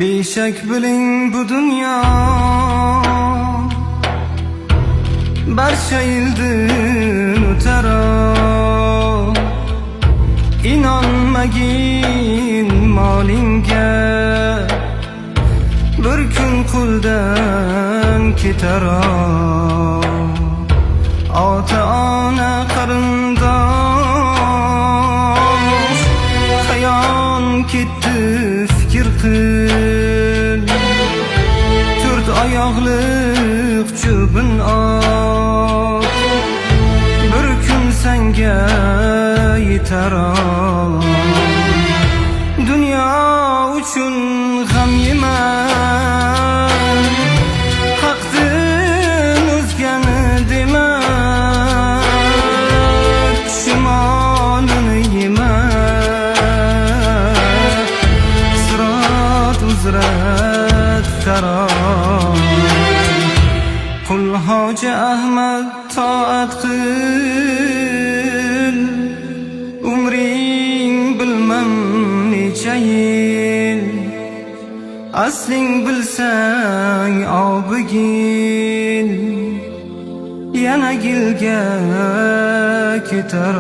Beshak biling bu dunyo barcha yildan o'tar. İnanmagin molingga, bir kun qo'ldan ketar. Ota ona qarindosh qayon ketdi fikr qil. To'rt oyoqliq cho'bin ot bir kun senga yetar. Dünya uchun g'am yema, haqdan o'zgani dema. Shimolini yema, sirat uzra taron. Qul Hoji Ahmad toat qil, umring bilmam necha yil. Asling bilsang obigil, yana gilga ketar.